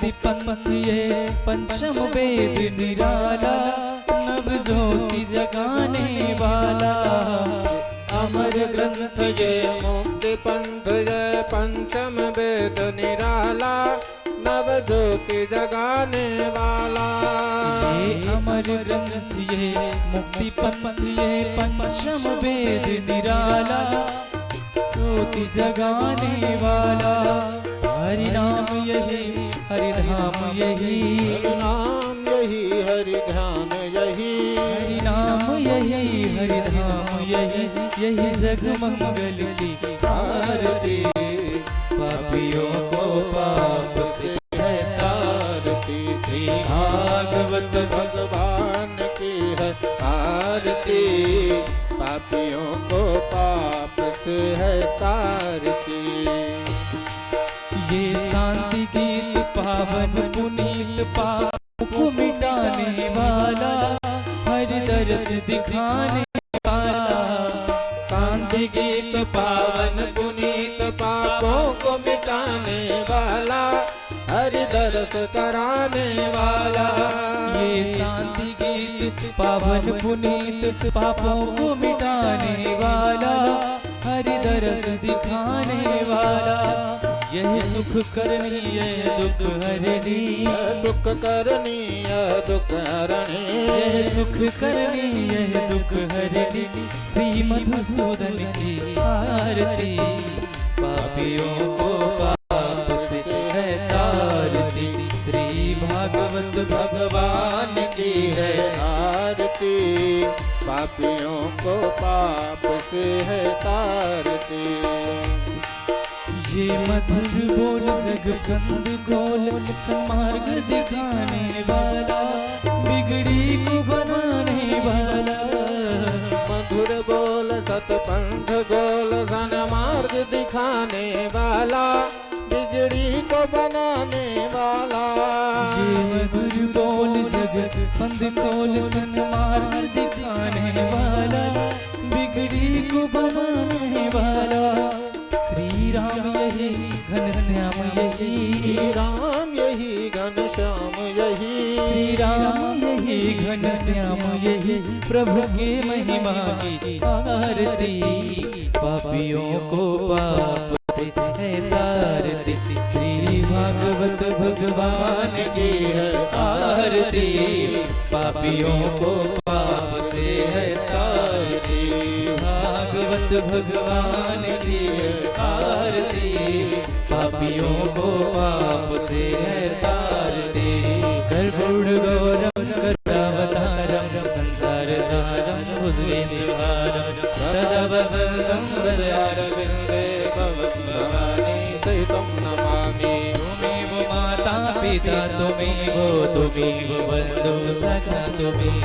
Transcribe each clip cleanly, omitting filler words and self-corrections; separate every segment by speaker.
Speaker 1: पंथ ये पंचम वेद निराला, नव ज्योति जगाने वाला।
Speaker 2: अमर ग्रंथ ये मुक्ति पंथ ये पंचम वेद निराला, नव ज्योति जगाने वाला।
Speaker 1: ये अमर ग्रंथ ये मुक्ति पंथ ये पंचम वेद निराला, ज्योति जगाने वाला। हरि नाम यही हरि धाम यही,
Speaker 2: हरि नाम यही हरि ध्यान यही,
Speaker 1: हरि नाम यही हरि धाम यही, यही जग मंगल की आरती। पापियों को पाप से है तारती, श्री भागवत
Speaker 2: भगवान की है आरती। पापियों को पाप से है तारती।
Speaker 1: ये शांति गीत पावन पुनीत पाप को मिटाने वाला, हरि दरस दिखाने वाला।
Speaker 2: शांति गीत पावन पुनीत पापों को मिटाने वाला, हरि दरस कराने वाला।
Speaker 1: ये शांति गीत पावन पुनीत पापों को मिटाने वाला, हरि दरस दिखाने वाला। यह सुख करनी यह दुख हरनी,
Speaker 2: यह सुख करनी यह दुख हरनी,
Speaker 1: यह सुख करनी यह दुख हरनी। श्री मधुसूदन की आरती, पापियों को पाप से है तारती। श्री भागवत
Speaker 2: भगवान की है आरती। पापियों को पाप से है तारती।
Speaker 1: ये मधुर बोल जगबंद खोल, सन्मार्ग दिखाने वाला, बिगड़ी को बनाने वाला।
Speaker 2: मधुर बोल सतपंथ बोल, सन्मार्ग दिखाने वाला, बिगड़ी को बनाने वाला।
Speaker 1: ये मधुर बोल जगबंद खोल, सन्मार्ग दिखाने वाला, बिगड़ी को बनाने वाला। श्री राम यही घनश्याम यही,
Speaker 2: श्री राम यही घनश्याम यही,
Speaker 1: श्री राम यही घनश्याम यही, प्रभु के महिमा की आरती। पापियों को पाप से है तारती, श्री भागवत भगवान की है आरती। पापियों को पाप से है तारती, भागवत भगवान की है आरती। पापियों को पाप से है तारती। गर्भोढ़ करावतारम, संसार सारम भुजगेन्द्रहारम, सदा वसंतम
Speaker 2: हृदयारविन्दे भवद्भवानी सहितं नमामि।
Speaker 1: त्वमेव माता पिता त्वमेव बन्धु सखा
Speaker 2: त्वमेव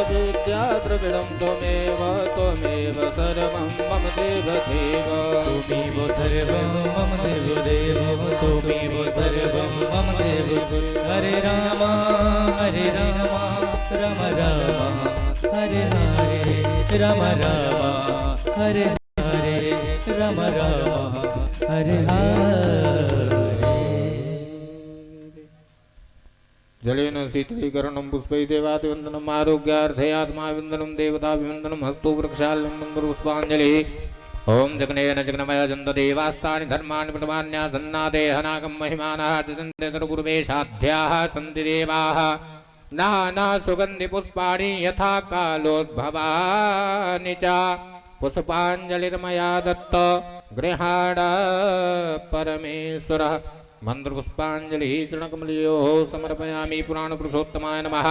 Speaker 2: विद्या द्रविणं त्वमेव सर्वं मम देवदेव।
Speaker 1: त्वमेव सर्वं मम देवदेव, त्वमेव सर्वं मम देवदेव। हरे राम राम राम हरे हरे, राम राम हरे हरे, राम राम हरे हरे।
Speaker 2: जलेन शीतलीकरणं पुष्पैः देवादिवन्दनम् आरोग्यार्थे आत्माविन्दनं देवताभिवन्दनं हस्तो वृक्षाल्यं पुष्पाञ्जलिः। ओम जगनेन जगन्मय जन्त देवास्तानि धर्माणि प्रणमान्यासन्नादेहनागं महिमानः च सन्ति तरुपूर्वेशाध्याः सन्ति देवाः। नाना सुगन्धि पुष्पाणि यथा कालोद्भवानि च, पुष्पाञ्जलिर्मया दत्त गृहाण परमेश्वरः। मंत्रपुष्पाञ्जलिः चरणकमलयोः समर्पयामि पुराणपुरुषोत्तमाय नमः।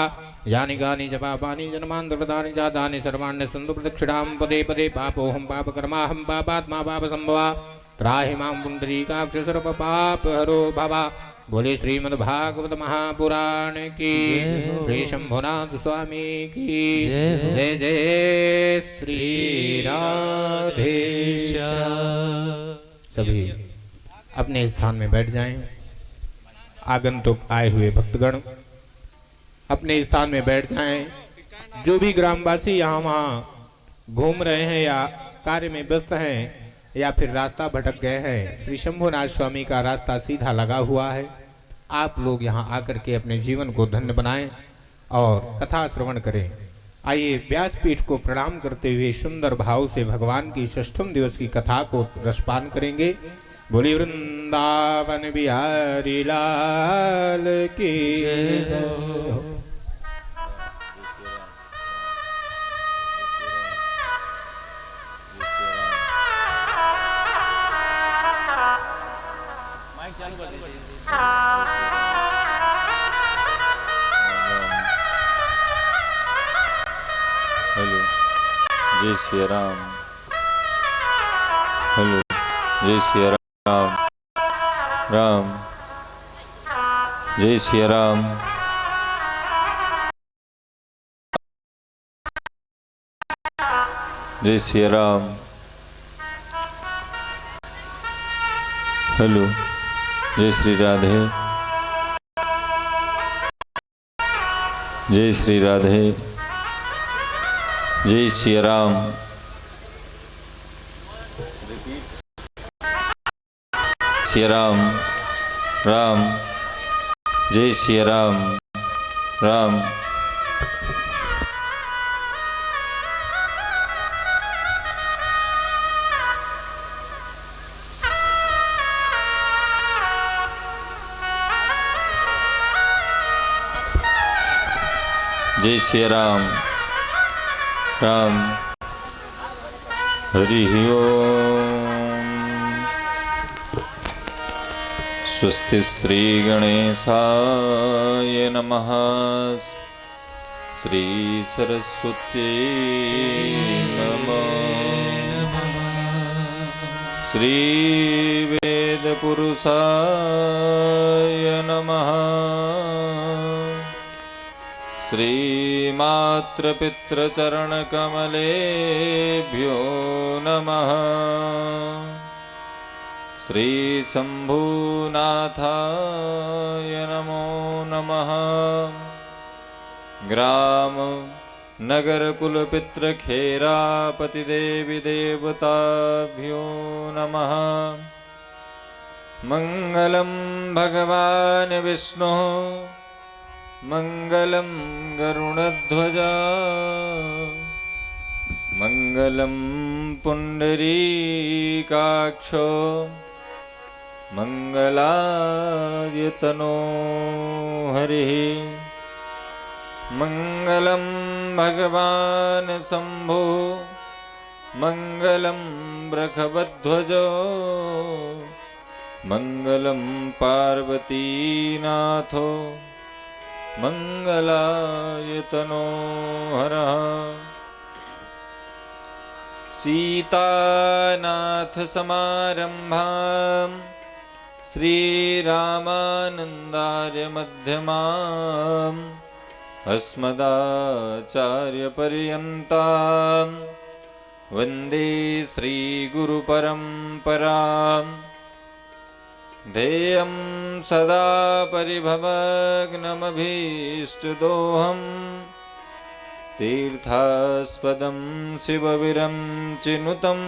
Speaker 2: यानि गानि च पापानि जन्मान्तरकृतानि जातानि सर्वाण्य सन्तु प्रदक्षिणां पदे पदे। पापोऽहं पापकर्माहं पापात्मा पापसम्भवा, त्राहि मां पुण्डरीकाक्ष सर्वपापहरो भव। बोले श्रीमद्भागवत महापुराण की, श्री शंभुनाथ स्वामी की जय। जय श्री राधेश्याम। सभी अपने स्थान में बैठ जाएं। आगंतुक आए हुए भक्तगण अपने स्थान में बैठ जाएं। जो भी ग्रामवासी यहाँ वहाँ घूम रहे हैं या कार्य में व्यस्त हैं या फिर रास्ता भटक गए हैं, श्री शंभुनाथ स्वामी का रास्ता सीधा लगा हुआ है। आप लोग यहाँ आकर के अपने जीवन को धन्य बनाएं और कथा श्रवण करें। आइए व्यासपीठ को प्रणाम करते हुए सुंदर भाव से भगवान की षष्ठम दिवस की कथा को रसपान करेंगे। बोली वृंदावन बिहारी लाल की जय हो।
Speaker 3: हेलो, जय श्री राम। हेलो, जय श्री राम। राम, जय श्री राम। जय श्री राम। हेलो, जय श्री राधे। जय श्री राधे। जय श्री राम। श्री राम। राम, जय श्री राम। राम, जय श्री राम। राम, हरि ओम। स्वस्ति श्री गणेशाय नमः। श्री सरस्वती नमः। श्री वेद पुरुषाय नमः। श्रीमातृपितृचरणकमलेभ्यो नमः। श्रीशम्भुनाथाय नमो नमः। ग्राम नगरकुलपितृखेरापतिदेवी देवताभ्यो नमः। मङ्गलं भगवान् विष्णुः मङ्गलं गरुडध्वजा मङ्गलं पुण्डरीकाक्षो मङ्गलायतनो हरिः। मङ्गलं भगवान् शम्भो मङ्गलं वृषभध्वजो मङ्गलं पार्वतीनाथो मङ्गलायतनो हरः। सीतानाथसमारम्भां श्रीरामानन्दार्यमध्यमाम् अस्मदाचार्यपर्यन्तां वन्दे श्रीगुरुपरम्पराम्। ध्येयं सदा परिभवग्नमभीष्टदोहम् तीर्थास्पदं शिवविरं चिनुतं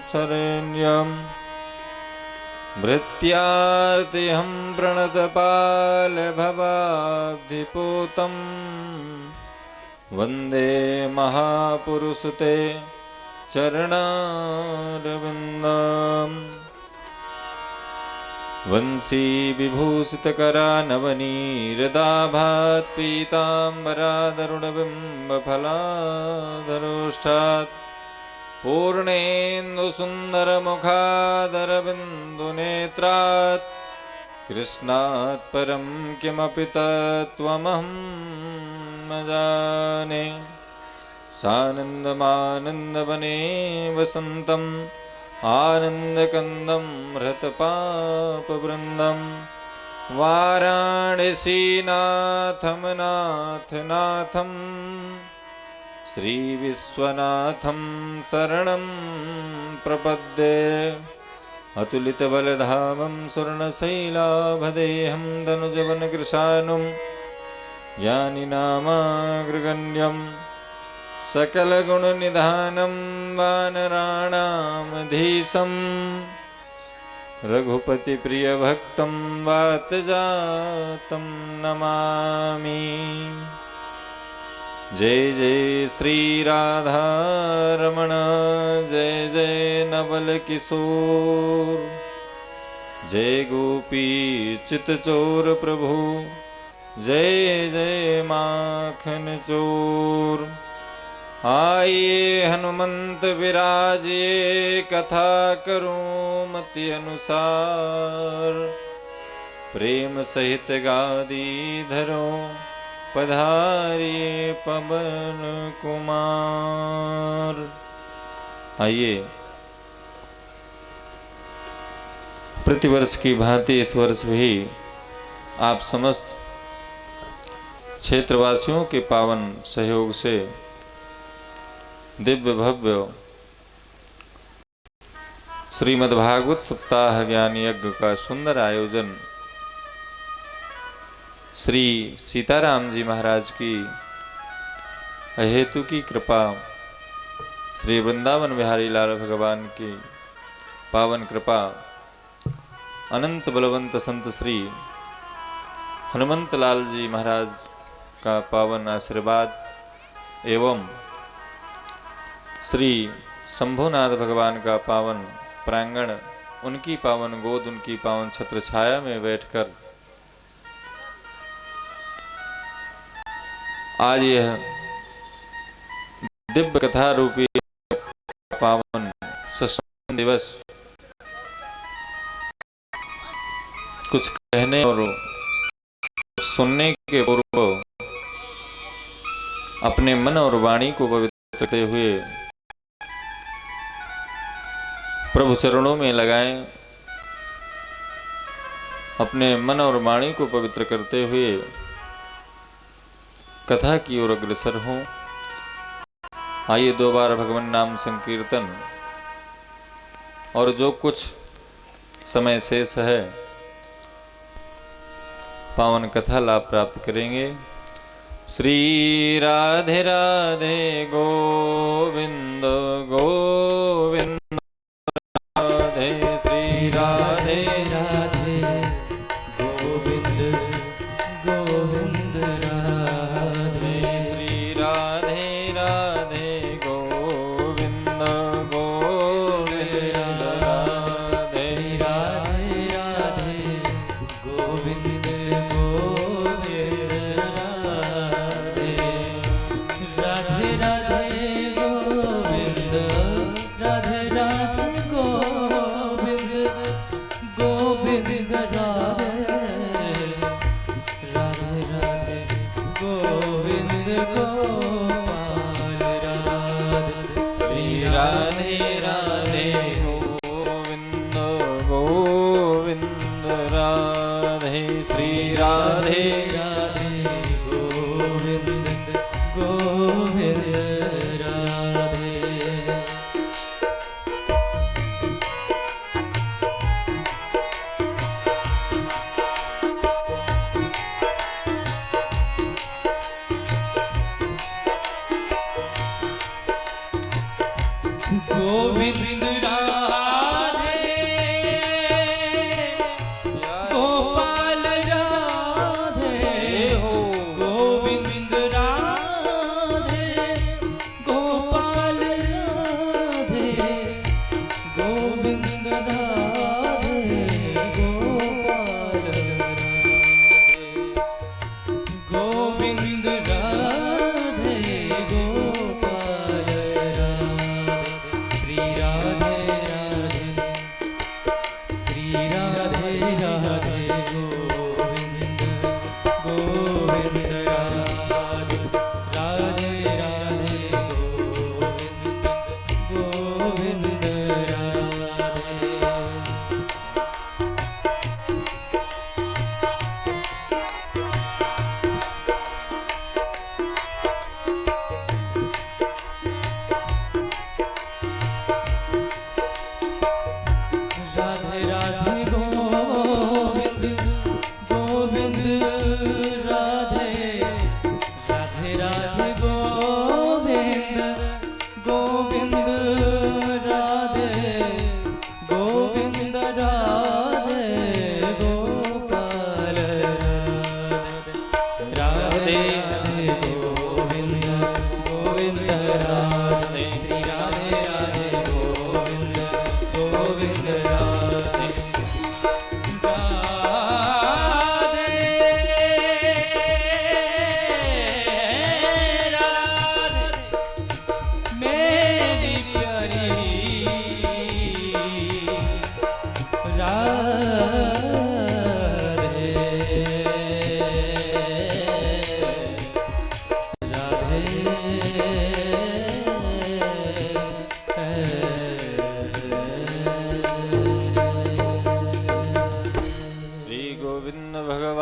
Speaker 3: शरण्यम्। भृत्यार्तिहं प्रणतपालभवाब्धिपूतं वन्दे महापुरुषते चरणारविन्दम्। वंशी विभूषितकरानवनीरदाभात् पीताम्बरादरुणबिम्बफलाधरोष्ठात् पूर्णेन्दुसुन्दरमुखादरबिन्दुनेत्रात् कृष्णात् परं किमपि तत्त्वमहं न जाने। सानन्दमानन्दवने वसन्तम् आनन्दकन्दं हृतपापवृन्दं वाराणसीनाथं नाथनाथं श्रीविश्वनाथं शरणं प्रपद्ये। अतुलितबलधामं स्वर्णशैलाभदेहं धनुजवनकृशानुं ज्ञानिनामाग्रगण्यं सकलगुणनिधानं वानराणामधीशं रघुपति प्रिय भक्तं वातजातं नमामि। जय जय श्री राधा रमण, जय जय नवल किशोर, जय गोपी चितचोर प्रभु, जय जय माखन चोर। आइए हनुमंत विराजिए, कथा करूं मति अनुसार, प्रेम सहित गादी धरो, पधारिए पवन कुमार। आइए प्रतिवर्ष की भांति इस वर्ष भी आप समस्त क्षेत्रवासियों के पावन सहयोग से दिव्य भव्य श्रीमद्भागवत सप्ताह ज्ञान यज्ञ का सुंदर आयोजन श्री सीताराम जी महाराज की अहेतु की कृपा, श्री वृंदावन बिहारी लाल भगवान की पावन कृपा, अनंत बलवंत संत श्री हनुमंत लाल जी महाराज का पावन आशीर्वाद एवं श्री शंभुनाथ भगवान का पावन प्रांगण, उनकी पावन गोद, उनकी पावन छत्र छाया में बैठकर आज यह दिव्य कथा रूपी पावन सत्संग दिवस कुछ कहने और सुनने के पूर्व अपने मन और वाणी को पवित्र करते हुए प्रभु चरणों में लगाएं। अपने मन और वाणी को पवित्र करते हुए कथा की ओर अग्रसर हों। आइए 2 बार भगवान नाम संकीर्तन और जो कुछ समय शेष है पावन कथा लाभ प्राप्त करेंगे। श्री राधे राधे गोविंद गोविंद राधे, श्री राधे
Speaker 1: राधे गोविंद गोविंद राधे,
Speaker 3: श्री राधे राधे गोविंद गोविंद राधे,
Speaker 1: राधे राधे गोविंद गोविंद राधे, राधे राधे गोविंद, राधे राधे गोविंद गोविंद राधे, राधे राधे गोविंद गोपाल राधे, श्री
Speaker 3: राधे राधे गोविंद गोविंद राधे, श्री राधे
Speaker 1: राधे गोविंद गोविंद राधे। गोविंद राधे गोपाल राधे हो, गोविंद राधे गोपाल राधे, गोविंद राधे गोपाल राधे, गोविंद राधे गोपाल राधे, श्री राधे राधे, श्री राधे राधे गोविंद गोविंद राधे, राधे राधे गोविंद गोविंद राधे। राधे राधे गोविंद गोविंद राधे, राधे राधे गोविंद गोविंद राधे, गोविंद राधे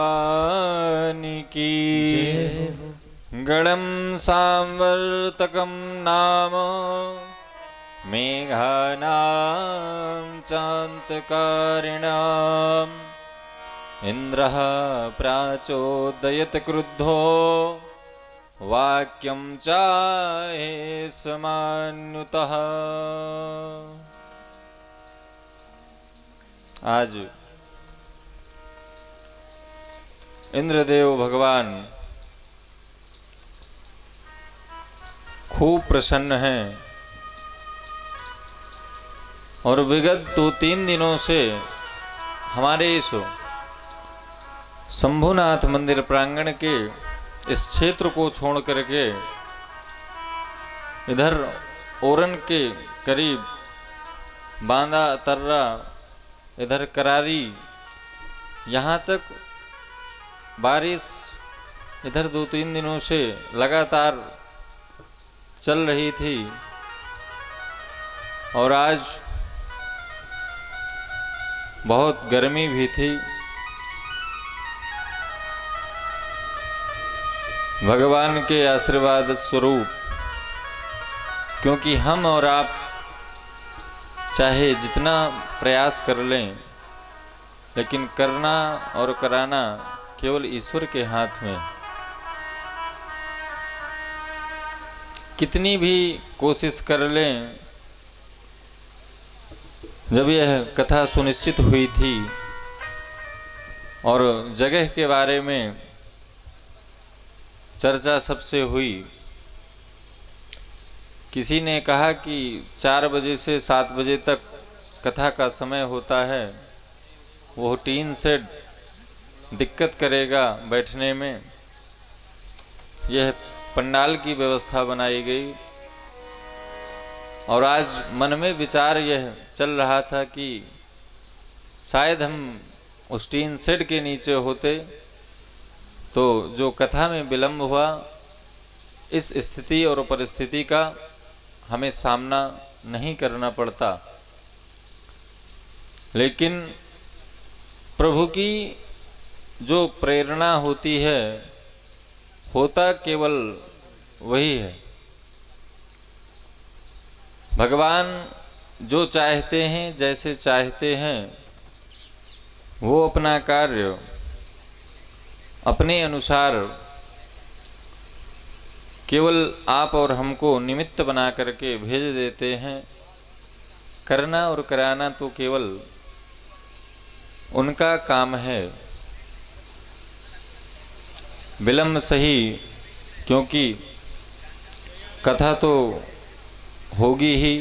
Speaker 3: भगवान की गणं सांवर्तकं नाम मेघानां चान्तकारिणाम् इन्द्रः प्राचोदयत क्रुद्धो वाक्यं चाहे समान्युतः। आज इंद्रदेव भगवान खूब प्रसन्न हैं और विगत 2-3 दिनों से हमारे इस शंभुनाथ मंदिर प्रांगण के इस क्षेत्र को छोड़ करके इधर ओरन के करीब बांदा तर्रा इधर करारी यहाँ तक बारिश इधर 2-3 दिनों से लगातार चल रही थी और आज बहुत गर्मी भी थी। भगवान के आशीर्वाद स्वरूप, क्योंकि हम और आप चाहे जितना प्रयास कर लें, लेकिन करना और कराना केवल ईश्वर के हाथ में। कितनी भी कोशिश कर लें, जब यह कथा सुनिश्चित हुई थी और जगह के बारे में चर्चा सबसे हुई, किसी ने कहा कि 4 बजे से 7 बजे तक कथा का समय होता है, वो टीन सेट दिक्कत करेगा बैठने में। यह पंडाल की व्यवस्था बनाई गई और आज मन में विचार यह चल रहा था कि शायद हम उस टीन सेट के नीचे होते तो जो कथा में विलंब हुआ, इस स्थिति और परिस्थिति का हमें सामना नहीं करना पड़ता। लेकिन प्रभु की जो प्रेरणा होती है, होता केवल वही है। भगवान जो चाहते हैं, जैसे चाहते हैं, वो अपना कार्य अपने अनुसार केवल आप और हमको निमित्त बना करके भेज देते हैं। करना और कराना तो केवल उनका काम है। विलंब सही, क्योंकि कथा तो होगी ही,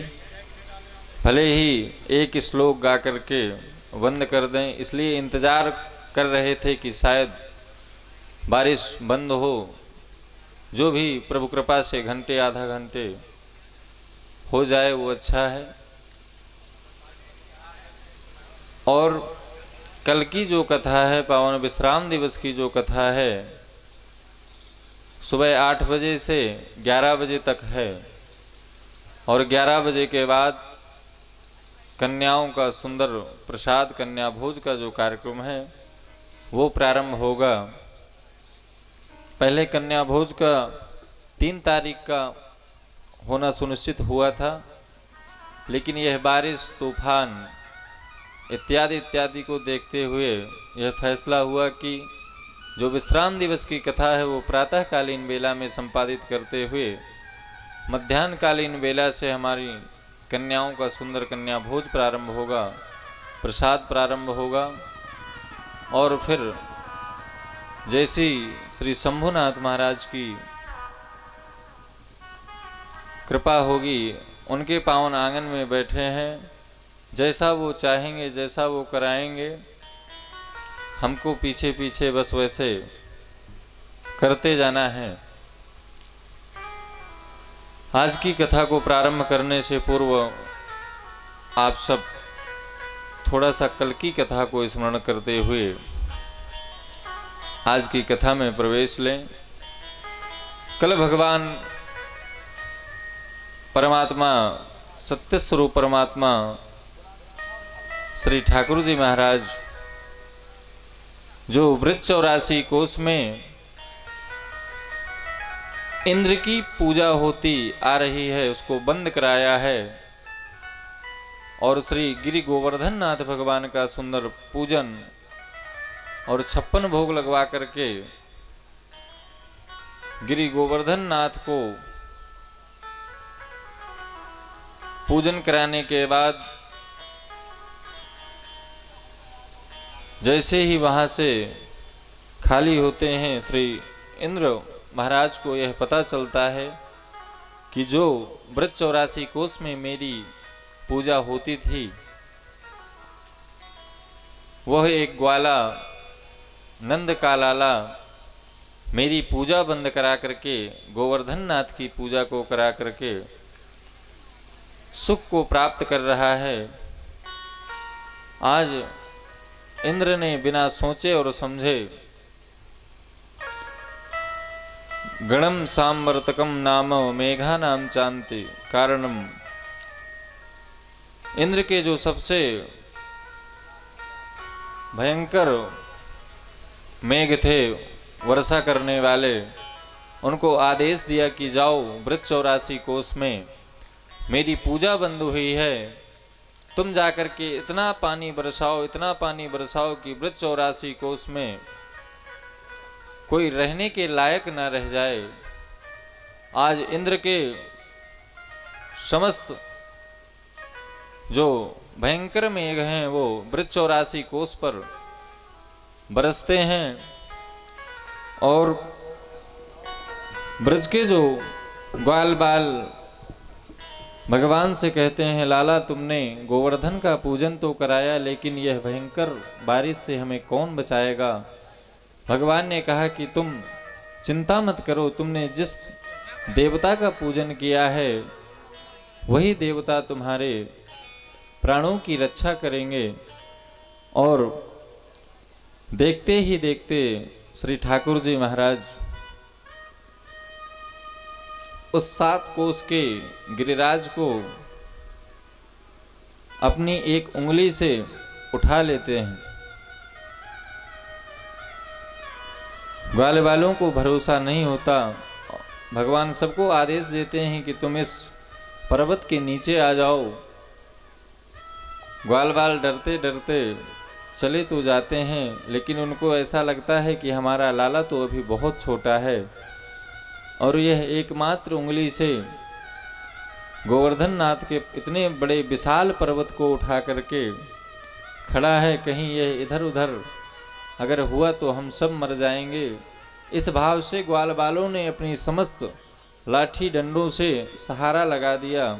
Speaker 3: भले ही एक श्लोक गा करके बंद कर दें, इसलिए इंतज़ार कर रहे थे कि शायद बारिश बंद हो। जो भी प्रभु कृपा से घंटे आधा घंटे हो जाए वो अच्छा है। और कल की जो कथा है, पावन विश्राम दिवस की जो कथा है, सुबह 8 बजे से 11 बजे तक है और 11 बजे के बाद कन्याओं का सुंदर प्रसाद कन्या भोज का जो कार्यक्रम है वो प्रारंभ होगा। पहले कन्या भोज का 3 तारीख का होना सुनिश्चित हुआ था, लेकिन यह बारिश, तूफान इत्यादि को देखते हुए यह फैसला हुआ कि जो विश्राम दिवस की कथा है वो प्रातःकालीन बेला में संपादित करते हुए मध्याह्नकालीन बेला से हमारी कन्याओं का सुंदर कन्या भोज प्रारंभ होगा, प्रसाद प्रारंभ होगा। और फिर जैसी श्री शंभुनाथ महाराज की कृपा होगी, उनके पावन आंगन में बैठे हैं, जैसा वो चाहेंगे, जैसा वो कराएंगे, हमको पीछे पीछे बस वैसे करते जाना है। आज की कथा को प्रारंभ करने से पूर्व आप सब थोड़ा सा कल की कथा को स्मरण करते हुए आज की कथा में प्रवेश लें। कल भगवान परमात्मा, सत्य स्वरूप परमात्मा श्री ठाकुर जी महाराज जो वृक्ष 84 कोष में इंद्र की पूजा होती आ रही है उसको बंद कराया है और श्री गिरि गोवर्धन नाथ भगवान का सुंदर पूजन और 56 भोग लगवा करके गिरि गोवर्धन नाथ को पूजन कराने के बाद जैसे ही वहां से खाली होते हैं श्री इंद्र महाराज को यह पता चलता है कि जो वृक्ष 84 कोष में मेरी पूजा होती थी वह एक ग्वाला नंद का लाला मेरी पूजा बंद करा करके गोवर्धन नाथ की पूजा को करा करके सुख को प्राप्त कर रहा है। आज इंद्र ने बिना सोचे और समझे गणम सामवर्तकम नाम मेघा नाम चांति कारणम, इंद्र के जो सबसे भयंकर मेघ थे वर्षा करने वाले, उनको आदेश दिया कि जाओ वृक्ष 84 कोष में मेरी पूजा बंद हुई है, तुम जाकर के इतना पानी बरसाओ कि वृक्ष 84 कोष में कोई रहने के लायक न रह जाए। आज इंद्र के समस्त जो भयंकर मेघ हैं वो वृक्ष 84 कोष पर बरसते हैं और ब्रज के जो ग्वाल बाल भगवान से कहते हैं, लाला तुमने गोवर्धन का पूजन तो कराया लेकिन यह भयंकर बारिश से हमें कौन बचाएगा। भगवान ने कहा कि तुम चिंता मत करो, तुमने जिस देवता का पूजन किया है वही देवता तुम्हारे प्राणों की रक्षा करेंगे। और देखते ही देखते श्री ठाकुर जी महाराज उस 7 कोस के गिरिराज को अपनी एक उंगली से उठा लेते हैं। ग्वाल वालों को भरोसा नहीं होता, भगवान सबको आदेश देते हैं कि तुम इस पर्वत के नीचे आ जाओ। ग्वाल बाल डरते डरते चले तो जाते हैं लेकिन उनको ऐसा लगता है कि हमारा लाला तो अभी बहुत छोटा है और यह एकमात्र उंगली से गोवर्धन नाथ के इतने बड़े विशाल पर्वत को उठा करके खड़ा है, कहीं यह इधर उधर अगर हुआ तो हम सब मर जाएंगे। इस भाव से ग्वाल बालों ने अपनी समस्त लाठी डंडों से सहारा लगा दिया।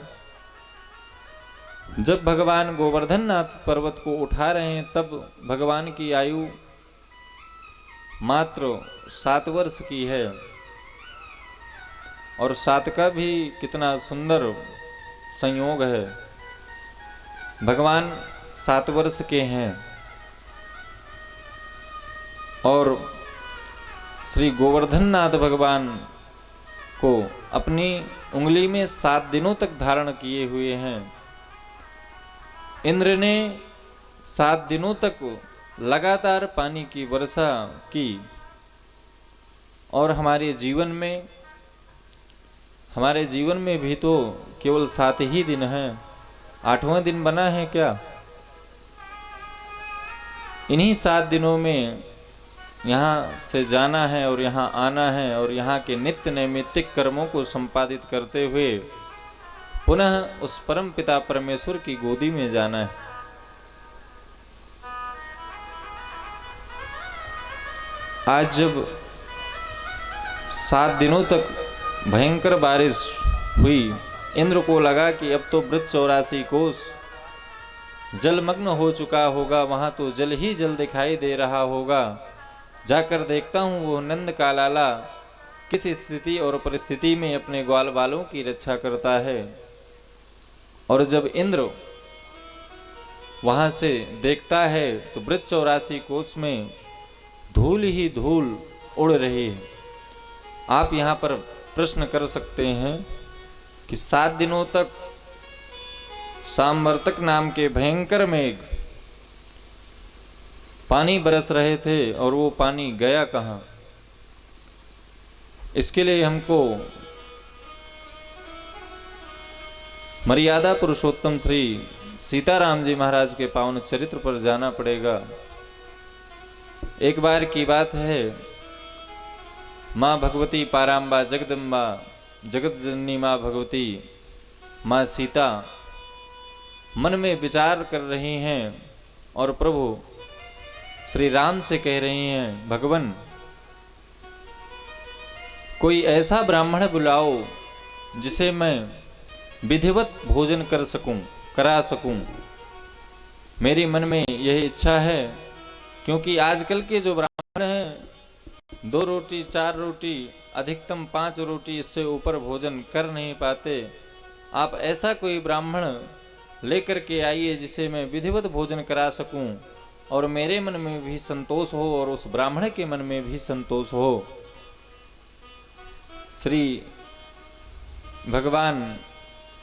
Speaker 3: जब भगवान गोवर्धन नाथ पर्वत को उठा रहे हैं तब भगवान की आयु मात्र 7 वर्ष की है और 7 का भी कितना सुंदर संयोग है। भगवान 7 वर्ष के हैं और श्री गोवर्धन नाथ भगवान को अपनी उंगली में 7 दिनों तक धारण किए हुए हैं। इंद्र ने 7 दिनों तक लगातार पानी की वर्षा की और हमारे जीवन में भी तो केवल 7 ही दिन हैं, 8वां दिन बना है क्या। इन्हीं 7 दिनों में यहाँ से जाना है और यहाँ आना है और यहाँ के नित्य नैमित्तिक कर्मों को संपादित करते हुए पुनः उस परम पिता परमेश्वर की गोदी में जाना है। आज जब 7 दिनों तक भयंकर बारिश हुई, इंद्र को लगा कि अब तो वृक्ष 84 कोस जलमग्न हो चुका होगा, वहां तो जल ही जल दिखाई दे रहा होगा। जाकर देखता हूँ वो नंद का लाला किस स्थिति और परिस्थिति में अपने ग्वाल बालों की रक्षा करता है। और जब इंद्र वहां से देखता है तो वृक्ष 84 कोस में धूल ही धूल उड़ रही है। आप यहाँ पर प्रश्न कर सकते हैं कि 7 दिनों तक सामवर्तक नाम के भयंकर मेघ पानी बरस रहे थे और वो पानी गया कहाँ। इसके लिए हमको मर्यादा पुरुषोत्तम श्री सीताराम जी महाराज के पावन चरित्र पर जाना पड़ेगा। एक बार की बात है, माँ भगवती पाराम्बा जगदम्बा जगत जननी माँ भगवती माँ सीता मन में विचार कर रही हैं और प्रभु श्री राम से कह रही हैं, भगवान कोई ऐसा ब्राह्मण बुलाओ जिसे मैं विधिवत भोजन करा सकूं। मेरी मन में यही इच्छा है, क्योंकि आजकल के जो ब्राह्मण हैं 2 रोटी 4 रोटी अधिकतम 5 रोटी इससे ऊपर भोजन कर नहीं पाते। आप ऐसा कोई ब्राह्मण लेकर के आइए जिसे मैं विधिवत भोजन करा सकूं और मेरे मन में भी संतोष हो और उस ब्राह्मण के मन में भी संतोष हो। श्री भगवान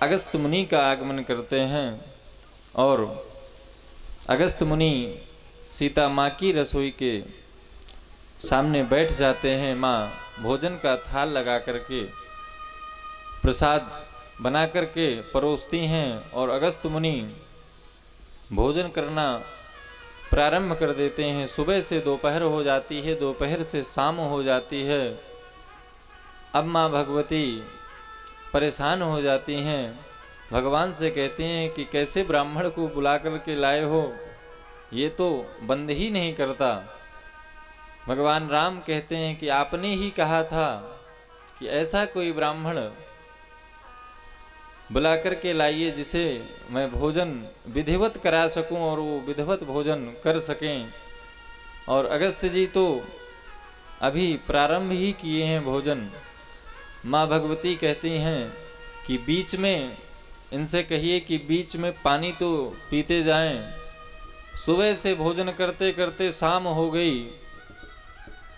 Speaker 3: अगस्त मुनि का आगमन करते हैं और अगस्त मुनि सीता माँ की रसोई के सामने बैठ जाते हैं। माँ भोजन का थाल लगा करके प्रसाद बना करके परोसती हैं और अगस्त मुनि भोजन करना प्रारंभ कर देते हैं। सुबह से दोपहर हो जाती है, दोपहर से शाम हो जाती है। अब माँ भगवती परेशान हो जाती हैं, भगवान से कहती हैं कि कैसे ब्राह्मण को बुला करके लाए हो, ये तो बंद ही नहीं करता। भगवान राम कहते हैं कि आपने ही कहा था कि ऐसा कोई ब्राह्मण बुला करके लाइए जिसे मैं भोजन विधिवत करा सकूं और वो विधिवत भोजन कर सकें। और अगस्त जी तो अभी प्रारंभ ही किए हैं भोजन। माँ भगवती कहती हैं कि बीच में इनसे कहिए कि बीच में पानी तो पीते जाएं। सुबह से भोजन करते करते शाम हो गई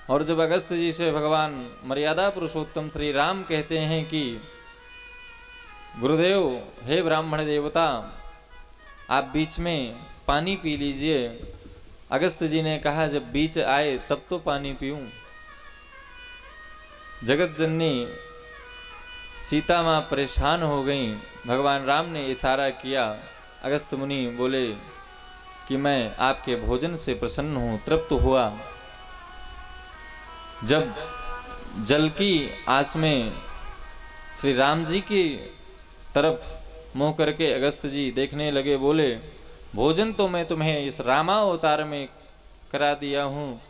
Speaker 3: और जब अगस्त जी से भगवान मर्यादा पुरुषोत्तम श्री राम कहते हैं कि गुरुदेव, हे ब्राह्मण देवता, आप बीच में पानी पी लीजिए। अगस्त जी ने कहा, जब बीच आए तब तो पानी पीऊं। जगत जननी सीता माँ परेशान हो गईं। भगवान राम ने इशारा किया। अगस्त मुनि बोले कि मैं आपके भोजन से प्रसन्न हूँ, तृप्त हुआ। जब जल की आस में श्री राम जी की तरफ मुँह करके अगस्त जी देखने लगे, बोले भोजन तो मैं तुम्हें इस रामा अवतार में करा दिया हूँ,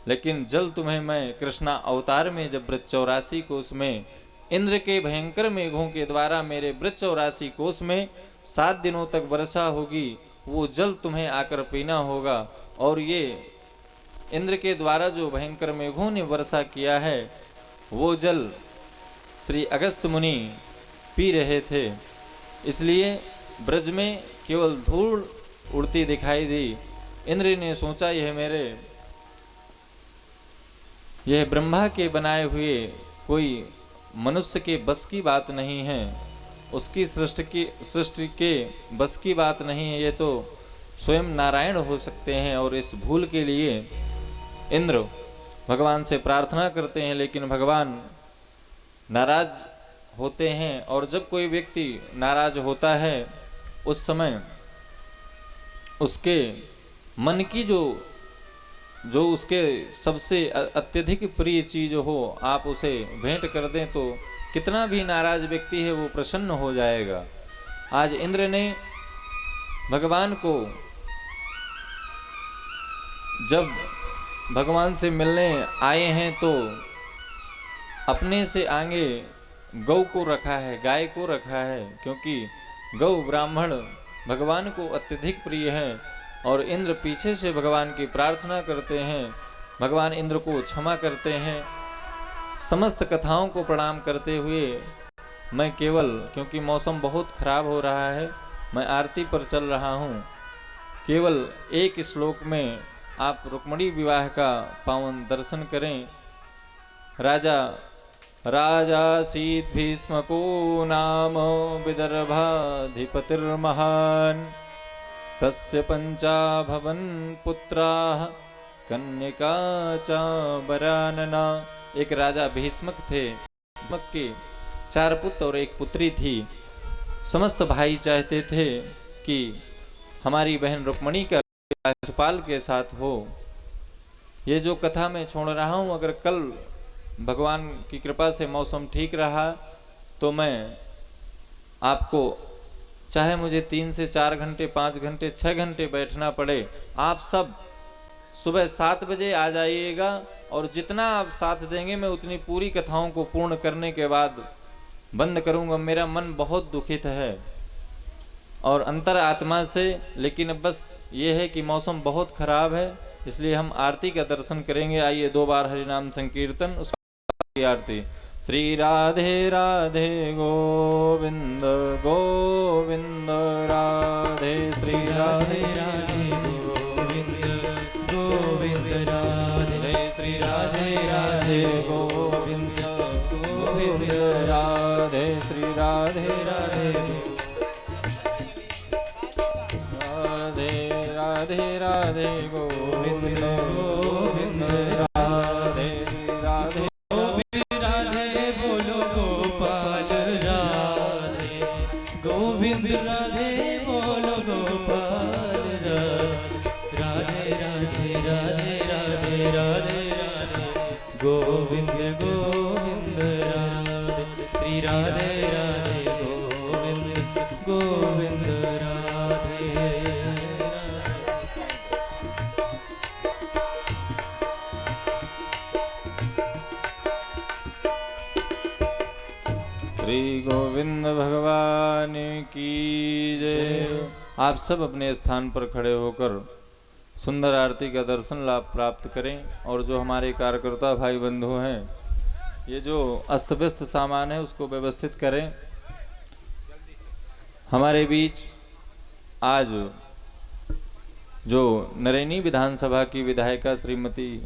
Speaker 3: लेकिन जल तुम्हें मैं कृष्णा अवतार में जब ब्रज 84 कोस में इंद्र के भयंकर मेघों के द्वारा मेरे ब्रज 84 कोस में 7 दिनों तक वर्षा होगी, वो जल तुम्हें आकर पीना होगा। और ये इंद्र के द्वारा जो भयंकर मेघों ने वर्षा किया है वो जल श्री अगस्त मुनि पी रहे थे। इसलिए ब्रज में केवल धूल उड़ती दिखाई दी। इंद्र ने सोचा यह ब्रह्मा के बनाए हुए कोई मनुष्य के बस की बात नहीं है, उसकी सृष्टि के बस की बात नहीं है, ये तो स्वयं नारायण हो सकते हैं। और इस भूल के लिए इंद्र भगवान से प्रार्थना करते हैं, लेकिन भगवान नाराज होते हैं। और जब कोई व्यक्ति नाराज होता है उस समय उसके मन की जो उसके सबसे अत्यधिक प्रिय चीज हो, आप उसे भेंट कर दें तो कितना भी नाराज व्यक्ति है वो प्रसन्न हो जाएगा। आज इंद्र ने भगवान को जब भगवान से मिलने आए हैं तो अपने से आगे गौ को रखा है, गाय को रखा है, क्योंकि गौ ब्राह्मण भगवान को अत्यधिक प्रिय है। और इंद्र पीछे से भगवान की प्रार्थना करते हैं, भगवान इंद्र को क्षमा करते हैं। समस्त कथाओं को प्रणाम करते हुए मैं केवल, क्योंकि मौसम बहुत खराब हो रहा है, मैं आरती पर चल रहा हूँ, केवल एक श्लोक में आप रुक्मिणी विवाह का पावन दर्शन करें। राजासीत् भीष्मको नाम विदर्भाधिपतिर्महान् तस्य पंचाभवन पुत्राः कन्यका च वरानना। एक राजा भीष्मक थे, भीष्मक के 4 पुत्र और 1 पुत्री थी। समस्त भाई चाहते थे कि हमारी बहन रुक्मणी का शिशुपाल के साथ हो। ये जो कथा मैं छोड़ रहा हूँ, अगर कल भगवान की कृपा से मौसम ठीक रहा तो मैं आपको, चाहे मुझे 3 से 4 घंटे, 5 घंटे, 6 घंटे बैठना पड़े, आप सब सुबह 7 बजे आ जाइएगा और जितना आप साथ देंगे मैं उतनी पूरी कथाओं को पूर्ण करने के बाद बंद करूंगा। मेरा मन बहुत दुखित है और अंतर आत्मा से, लेकिन अब बस ये है कि मौसम बहुत खराब है, इसलिए हम आरती का दर्शन करेंगे। आइए 2 बार हरिनाम संकीर्तन, उसकी आरती। श्री राधे राधे गोविंद गोविंद राधे, श्री राधे राधे गोविंद गोविंद राधे, श्री राधे राधे गोविंद गोविंद राधे, श्री राधे राधे राधे राधे राधे गोविंद गोविंद राधे, श्री राधे
Speaker 1: राधे बोलो गोपाल राधे, गोविंद राधे बोलो गोपाल राधे, राधे राधे राधे राधे राधे गोविंद गोविंद राधे, श्री राधे राधे गोविंद गोविंद राधे।
Speaker 3: श्री गोविंद भगवान की जय। आप सब अपने स्थान पर खड़े होकर सुंदर आरती का दर्शन लाभ प्राप्त करें। और जो हमारे कार्यकर्ता भाई बंधु हैं, ये जो अस्त व्यस्त सामान है उसको व्यवस्थित करें। हमारे बीच आज जो नरैनी विधानसभा की विधायिका श्रीमती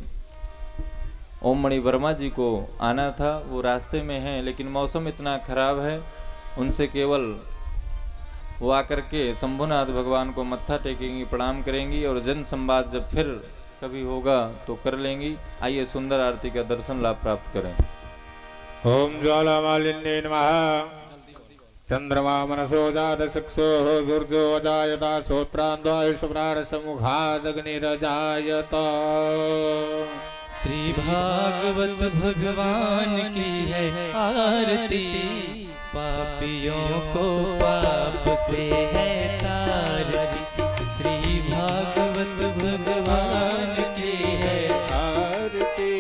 Speaker 3: ओम मणि वर्मा जी को आना था, वो रास्ते में हैं, लेकिन मौसम इतना खराब है, उनसे केवल वो आकर के शंभुनाथ भगवान को मत्था टेकेंगी, प्रणाम करेंगी और जन संवाद जब फिर कभी होगा तो कर लेंगी। आइए सुंदर आरती का दर्शन लाभ प्राप्त करें।
Speaker 2: ओम ज्वाला मालिन्ये नमः। चंद्रमा मनसो जात चक्षो सूर्यो अजायता श्रोत्रान्वायुष प्राण समुखादग्निरजायत।
Speaker 1: श्री भागवत भगवान की है आरती, पापियों को पाप से है तारती। श्री भागवत भगवान की है
Speaker 2: आरती,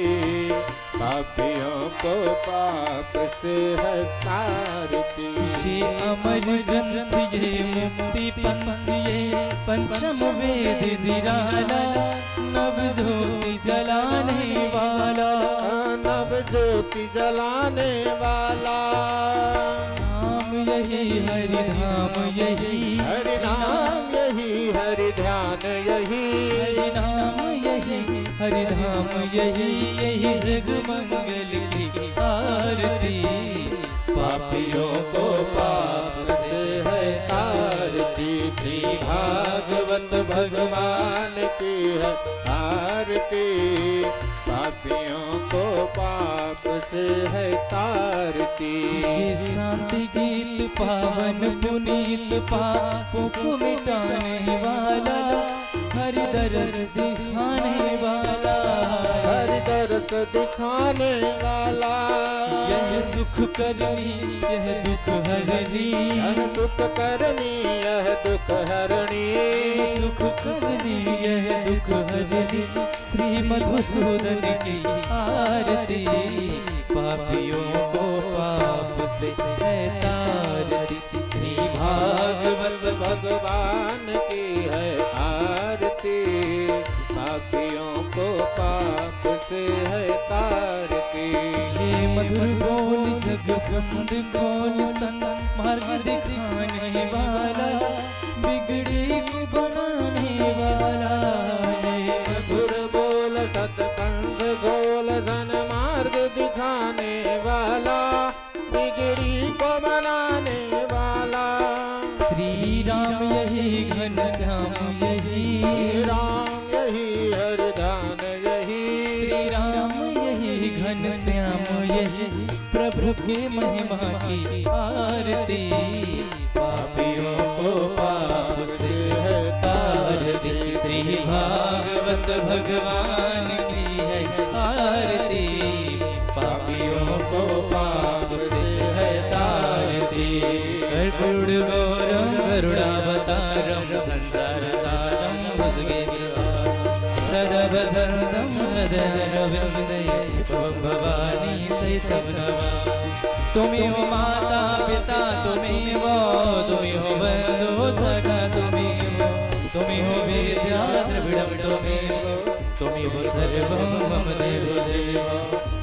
Speaker 2: पापियों को पाप से है तारती।
Speaker 1: ये अमर ग्रंथ ये मुक्ति पंथ ये पंचम वेद निराला, नव ज्योति जलाने वाला,
Speaker 2: नव ज्योति जलाने वाला।
Speaker 1: नाम यही हरि धाम यही,
Speaker 2: हरि नाम यही, हरि ध्यान यही,
Speaker 1: हरि नाम यही, हरि धाम यही, यही जग मंगल की आरती।
Speaker 2: पापियों को पाप से है तारती। श्री भागवत भगवान की है आरती, पापियों को पाप से है तारती।
Speaker 1: ये शांति गीत पावन पुनीत पापों को मिटाने वाला, हरि दरस दिखाने वाला,
Speaker 2: हरि दरस दिखाने वाला।
Speaker 1: यह सुख करनी यह दुख हरनी,
Speaker 2: यह सुख करनी यह दुख हरणी,
Speaker 1: सुख करनी यह दुख हरनी। श्री मधुसूदन की आरती, पापियों को पाप से है तारती।
Speaker 2: श्री भागवत भगवान की है आरती, पापियों को पाप से है तारती।
Speaker 1: ये मधुर बोल जगबंद खोल संग मार्ग दिखाने वाला, बिगड़ी को बनाने वाला। ये
Speaker 2: मधुर बोल सतकंठ बोल सन मार्ग दिखाने वाला, बिगड़ी को बनाने वाला।
Speaker 1: श्री राम यही घन श्याम घन श्याम यही प्रभु के महिमा की आरती, पापियों को पाप से है तारती, श्री भागवत भगवान की है आरती, पापियों को पाप से है तारती। कर्पूर गौरम गरुडावतारम संसार सारम सदा वसंतम हृदयरविंदयं भवानी सहितं नमामि। तुम्हीं हो माता पिता, तुम्हीं हो बंधु सखा, तुम्हीं हो विद्या द्रविड़ं, तुम्हीं हो सर्वं मम देवदेव,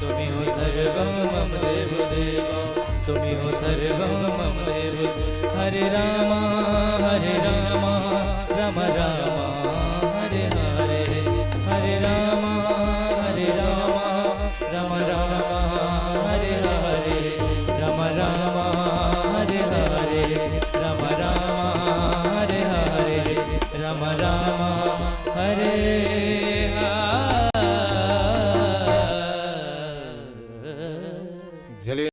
Speaker 1: तुम्हीं हो सर्वं मम देवदेव, तुम्हीं हो सर्वं मम देवदेव। हरे राम राम राम हरे हरे, हरे राम राम राम हरे हरे, राम राम हरे हरे, राम राम हरे हरे, राम राम हरे
Speaker 2: जले